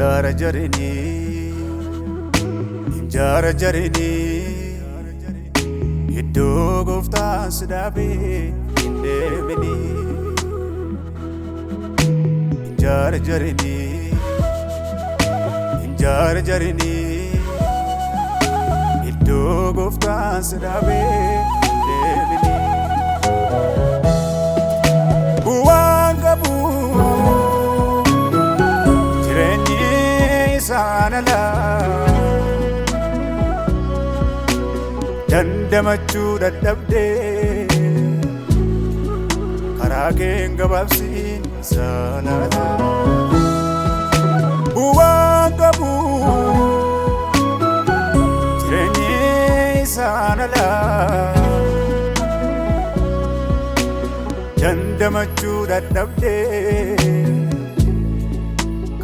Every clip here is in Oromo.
Jara jarini, jara jarini, iddo goftaan sidabe indemini. Jara jarini, jara jarini, iddo goftaan sidabe indemini. Buwangabu. Sanala dandamachu dadabde karaken gababsin sanala buwangabu jireni sanala dandamachu dadabde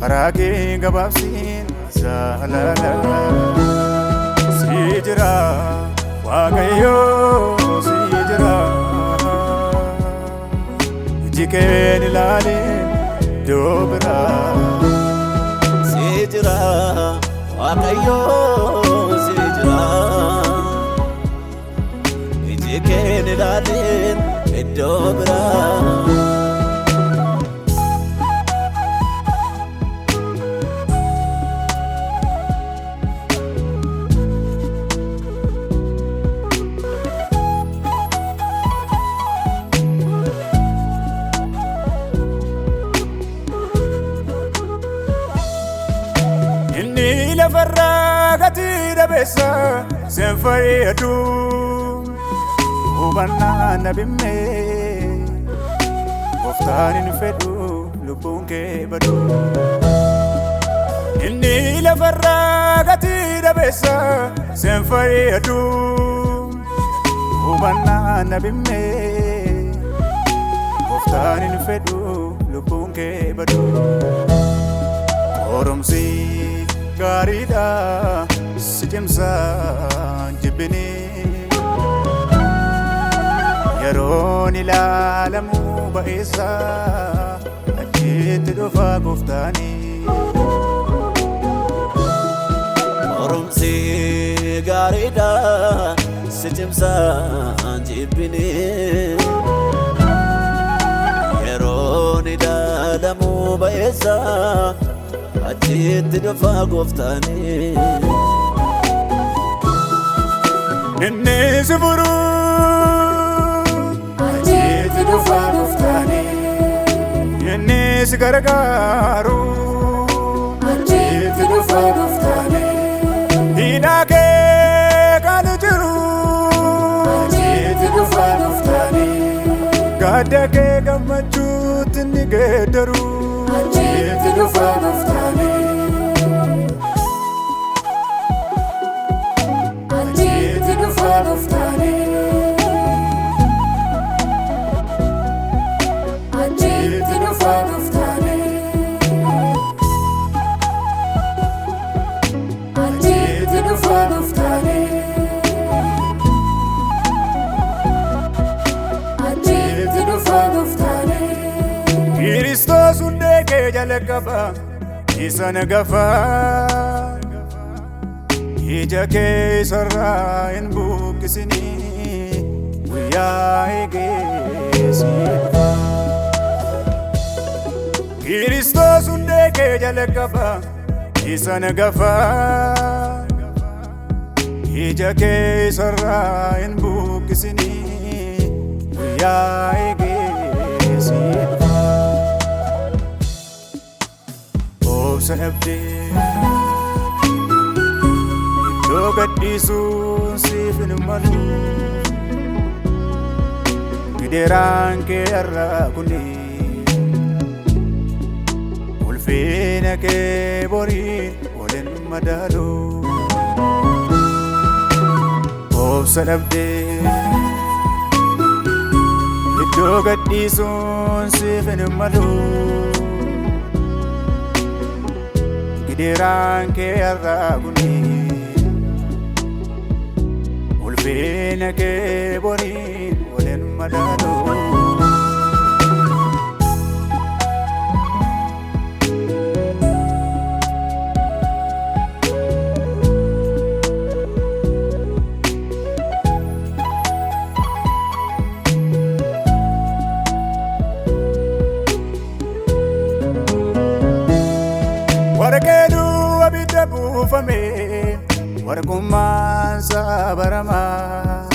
karake gababsin salala sijra wagayo sijra jiken lale dobra sijra wagayo sijra jiken lale dobra Faragati da besa senfayadu ubana nabimme goftanin fedu lubunke badu inni la faragati da besa senfayadu ubana nabimme goftanin fedu lubunke badu oromsi garida sijemsa jibini yaron ilalamu baisa ajit dofa guftani oromsi garida sijemsa jibini yaron ilalamu baisa ajit dofa guftani nenne zuburu ajit dofa guftani nenne sigaragaru ajit dofa guftani dinake kalujuru ajit dofa guftani gadake gamachut nigedaru ajit dofa guftani guftani ajit dofa guftani ajit dofa guftani ajit dofa guftani Kristos undeke jalakaba isana gafa ijake sarra in bukisini wiya egesi Kristos undeke jalakaba isana gafa ijake sarra in bukisini wiya egesi obsanabde Dogadisu sifin malu Gideran ke arra kuni Ulfina ke bori olen madalu Obsalabde Dogadisu sifin malu Gideran ke arra kuni Ulfina ke bori olen madalu warqeenu abidda buufame warqummaan sabaramaa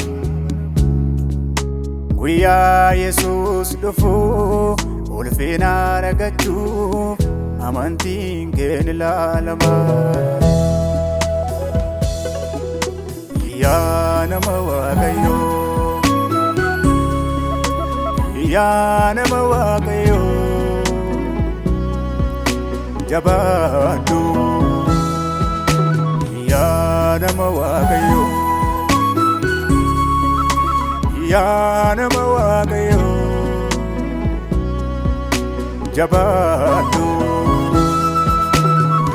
guyyaa Yesuus dhufu ulfina argachuuf amantiin keen ilaalama. Yaa nama Waaqayyoo, yaa nama Waaqayyoo, jabaadhu. Yaa nama Waaqayyoo, yaa nama Waaqayyoo, jabaadhu.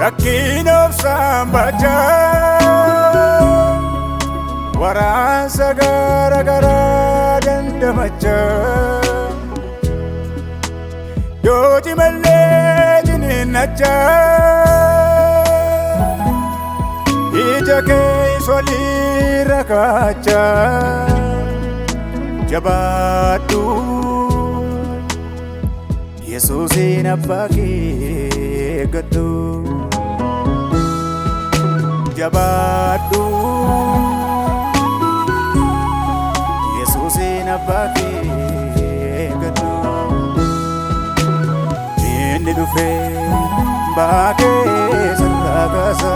Rakkinoof sambachaa waraansa garaagaraa dandamachaa yooti malee jiniinnachaa ija keessa olirra kaachaa jabaadhu. Yesuusin abbaa kee eeggadhu, jabaadhu. Yesuusin abbaa kee eeggadhu. Inni dhufee baakee sirraa kaasa.